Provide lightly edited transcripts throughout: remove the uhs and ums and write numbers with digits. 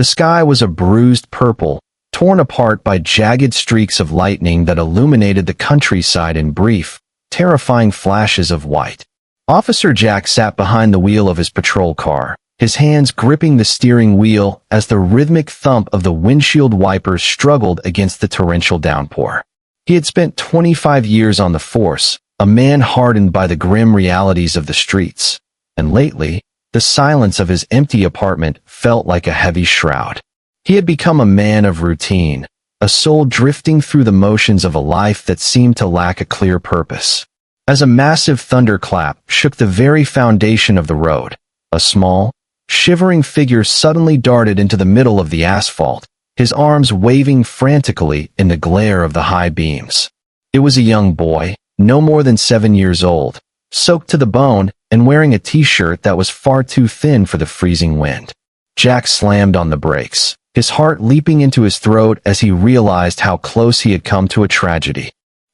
The sky was a bruised purple, torn apart by jagged streaks of lightning that illuminated the countryside in brief, terrifying flashes of white. Officer Jack sat behind the wheel of his patrol car, his hands gripping the steering wheel as the rhythmic thump of the windshield wipers struggled against the torrential downpour. He had spent 25 years on the force, a man hardened by the grim realities of the streets, and lately, the silence of his empty apartment felt like a heavy shroud. He had become a man of routine, a soul drifting through the motions of a life that seemed to lack a clear purpose. As a massive thunderclap shook the very foundation of the road, a small, shivering figure suddenly darted into the middle of the asphalt, his arms waving frantically in the glare of the high beams. It was a young boy, no more than 7 years old, soaked to the bone and wearing a t-shirt that was far too thin for the freezing wind. Jack slammed on the brakes, his heart leaping into his throat as he realized how close he had come to a tragedy.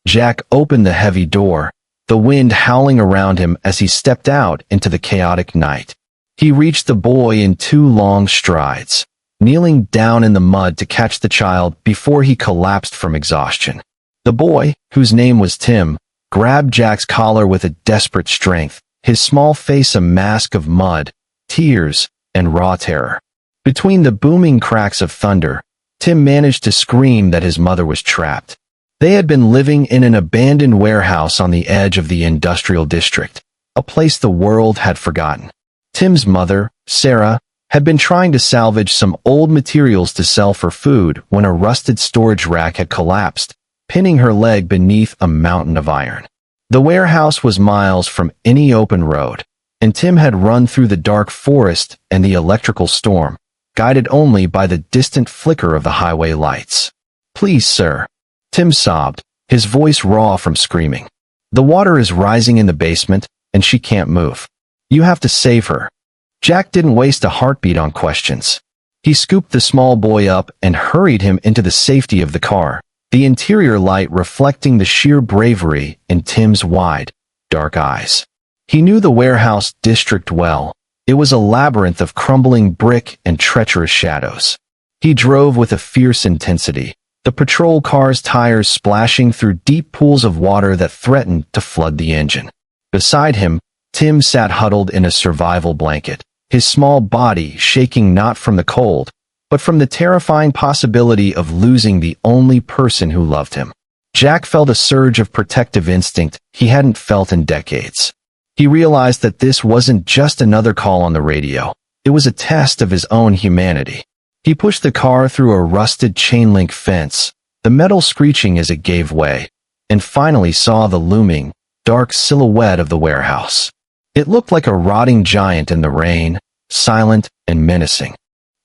Jack opened the heavy door, the wind howling around him as he stepped out into the chaotic night. He reached the boy in 2 long strides, kneeling down in the mud to catch the child before he collapsed from exhaustion. The boy, whose name was Tim, grabbed Jack's collar with a desperate strength, his small face a mask of mud, tears, and raw terror. Between the booming cracks of thunder, Tim managed to scream that his mother was trapped. They had been living in an abandoned warehouse on the edge of the industrial district, a place the world had forgotten. Tim's mother, Sarah, had been trying to salvage some old materials to sell for food when a rusted storage rack had collapsed, pinning her leg beneath a mountain of iron. The warehouse was miles from any open road, and Tim had run through the dark forest and the electrical storm, guided only by the distant flicker of the highway lights. "Please, sir," Tim sobbed, his voice raw from screaming. "The water is rising in the basement, and she can't move. You have to save her." Jack didn't waste a heartbeat on questions. He scooped the small boy up and hurried him into the safety of the car, the interior light reflecting the sheer bravery in Tim's wide, dark eyes. He knew the warehouse district well. It was a labyrinth of crumbling brick and treacherous shadows. He drove with a fierce intensity, the patrol car's tires splashing through deep pools of water that threatened to flood the engine. Beside him, Tim sat huddled in a survival blanket, his small body shaking not from the cold, but from the terrifying possibility of losing the only person who loved him. Jack felt a surge of protective instinct he hadn't felt in decades. He realized that this wasn't just another call on the radio. It was a test of his own humanity. He pushed the car through a rusted chain-link fence, the metal screeching as it gave way, and finally saw the looming, dark silhouette of the warehouse. It looked like a rotting giant in the rain, silent and menacing.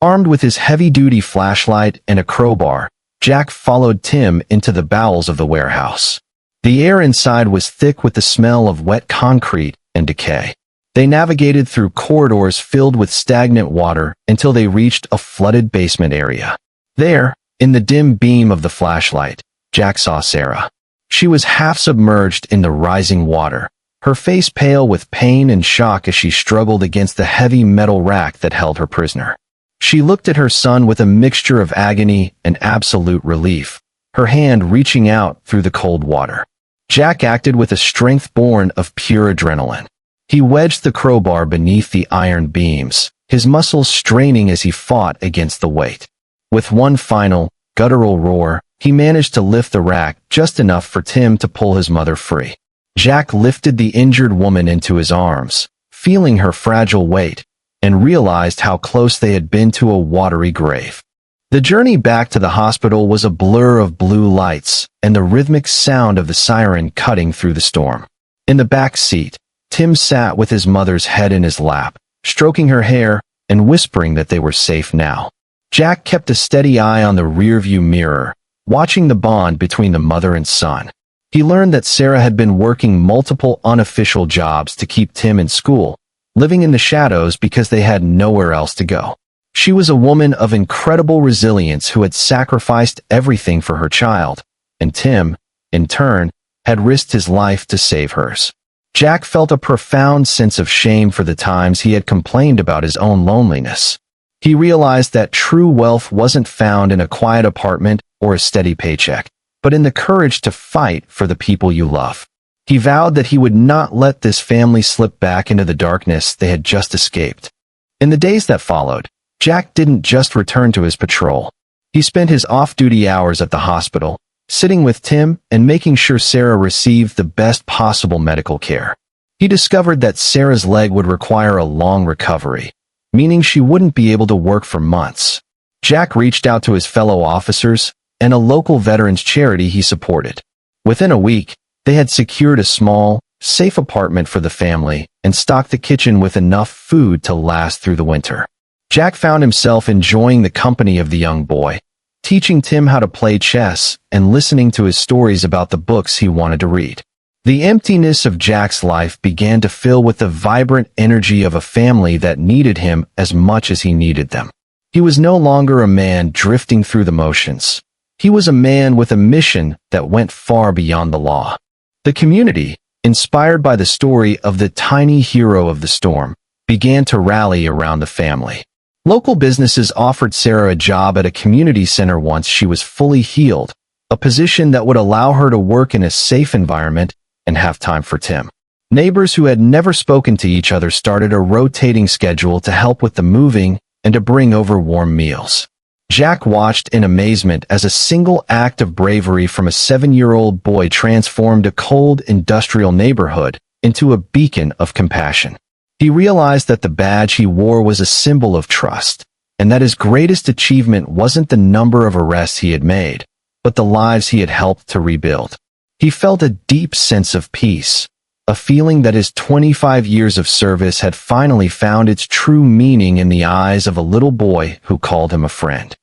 Armed with his heavy-duty flashlight and a crowbar, Jack followed Tim into the bowels of the warehouse. The air inside was thick with the smell of wet concrete and decay. They navigated through corridors filled with stagnant water until they reached a flooded basement area. There, in the dim beam of the flashlight, Jack saw Sarah. She was half submerged in the rising water, her face pale with pain and shock as she struggled against the heavy metal rack that held her prisoner. She looked at her son with a mixture of agony and absolute relief, her hand reaching out through the cold water. Jack acted with a strength born of pure adrenaline. He wedged the crowbar beneath the iron beams, his muscles straining as he fought against the weight. With one final, guttural roar, he managed to lift the rack just enough for Tim to pull his mother free. Jack lifted the injured woman into his arms, feeling her fragile weight, and realized how close they had been to a watery grave. The journey back to the hospital was a blur of blue lights and the rhythmic sound of the siren cutting through the storm. In the back seat, Tim sat with his mother's head in his lap, stroking her hair and whispering that they were safe now. Jack kept a steady eye on the rearview mirror, watching the bond between the mother and son. He learned that Sarah had been working multiple unofficial jobs to keep Tim in school, living in the shadows because they had nowhere else to go. She was a woman of incredible resilience who had sacrificed everything for her child, and Tim, in turn, had risked his life to save hers. Jack felt a profound sense of shame for the times he had complained about his own loneliness. He realized that true wealth wasn't found in a quiet apartment or a steady paycheck, but in the courage to fight for the people you love. He vowed that he would not let this family slip back into the darkness they had just escaped. In the days that followed, Jack didn't just return to his patrol. He spent his off-duty hours at the hospital, sitting with Tim and making sure Sarah received the best possible medical care. He discovered that Sarah's leg would require a long recovery, meaning she wouldn't be able to work for months. Jack reached out to his fellow officers and a local veterans charity he supported. Within a week, they had secured a small, safe apartment for the family and stocked the kitchen with enough food to last through the winter. Jack found himself enjoying the company of the young boy, teaching Tim how to play chess and listening to his stories about the books he wanted to read. The emptiness of Jack's life began to fill with the vibrant energy of a family that needed him as much as he needed them. He was no longer a man drifting through the motions. He was a man with a mission that went far beyond the law. The community, inspired by the story of the tiny hero of the storm, began to rally around the family. Local businesses offered Sarah a job at a community center once she was fully healed, a position that would allow her to work in a safe environment and have time for Tim. Neighbors who had never spoken to each other started a rotating schedule to help with the moving and to bring over warm meals. Jack watched in amazement as a single act of bravery from a 7-year-old boy transformed a cold industrial neighborhood into a beacon of compassion. He realized that the badge he wore was a symbol of trust, and that his greatest achievement wasn't the number of arrests he had made, but the lives he had helped to rebuild. He felt a deep sense of peace, a feeling that his 25 years of service had finally found its true meaning in the eyes of a little boy who called him a friend.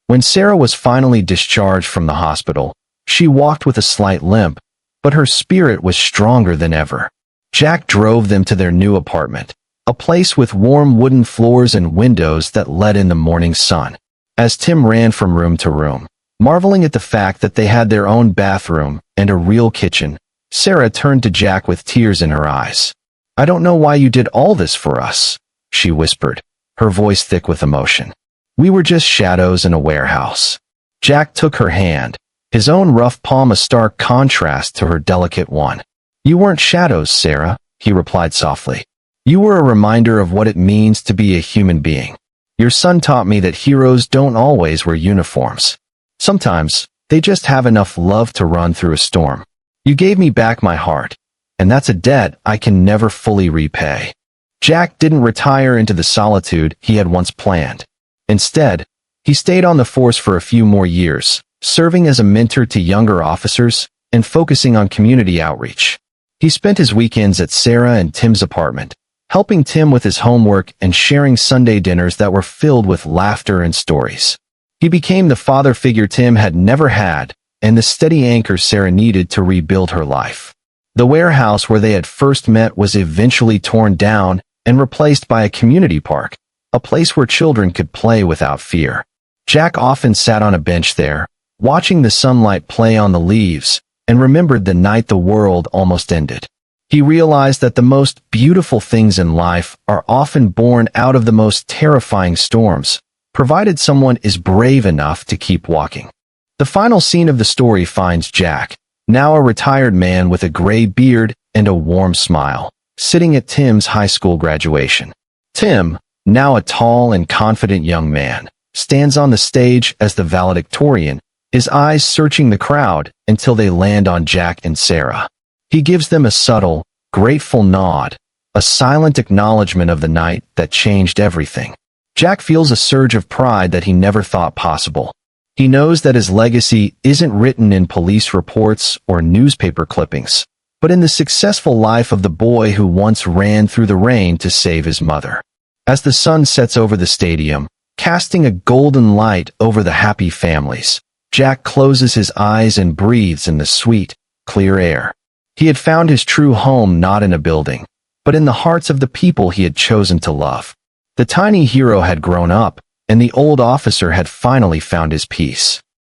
When Sarah was finally discharged from the hospital, she walked with a slight limp, but her spirit was stronger than ever. Jack drove them to their new apartment, a place with warm wooden floors and windows that let in the morning sun. As Tim ran from room to room, marveling at the fact that they had their own bathroom and a real kitchen, Sarah turned to Jack with tears in her eyes. "I don't know why you did all this for us," she whispered, her voice thick with emotion. "We were just shadows in a warehouse." Jack took her hand, his own rough palm a stark contrast to her delicate one. "You weren't shadows, Sarah," he replied softly. "You were a reminder of what it means to be a human being. Your son taught me that heroes don't always wear uniforms. Sometimes, they just have enough love to run through a storm. You gave me back my heart, and that's a debt I can never fully repay." Jack didn't retire into the solitude he had once planned. Instead, he stayed on the force for a few more years, serving as a mentor to younger officers and focusing on community outreach. He spent his weekends at Sarah and Tim's apartment, helping Tim with his homework and sharing Sunday dinners that were filled with laughter and stories. He became the father figure Tim had never had and the steady anchor Sarah needed to rebuild her life. The warehouse where they had first met was eventually torn down and replaced by a community park, a place where children could play without fear. Jack often sat on a bench there, watching the sunlight play on the leaves, and remembered the night the world almost ended. He realized that the most beautiful things in life are often born out of the most terrifying storms, provided someone is brave enough to keep walking. The final scene of the story finds Jack, now a retired man with a gray beard and a warm smile, sitting at Tim's high school graduation. Tim, now a tall and confident young man, stands on the stage as the valedictorian, his eyes searching the crowd until they land on Jack and Sarah. He gives them a subtle, grateful nod, a silent acknowledgement of the night that changed everything. Jack feels a surge of pride that he never thought possible. He knows that his legacy isn't written in police reports or newspaper clippings, but in the successful life of the boy who once ran through the rain to save his mother. As the sun sets over the stadium, casting a golden light over the happy families, Jack closes his eyes and breathes in the sweet, clear air. He had found his true home not in a building, but in the hearts of the people he had chosen to love. The tiny hero had grown up, and the old officer had finally found his peace.